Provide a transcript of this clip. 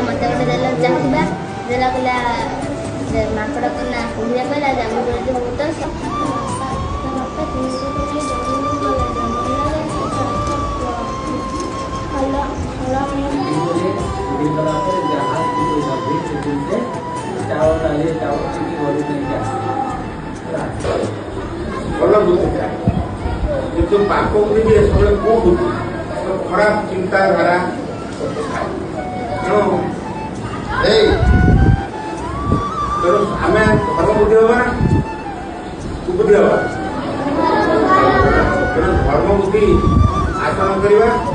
मत गोटे देला चाहिए देला कहला माकड़ कहना कुड़िया कहला जामु बहुत जो पाप सब कौन खराब चिंताधारा आम धर्म बुद्धि हवा ना कुबुद्धि हवा धर्म बुद्धि आचरण करवा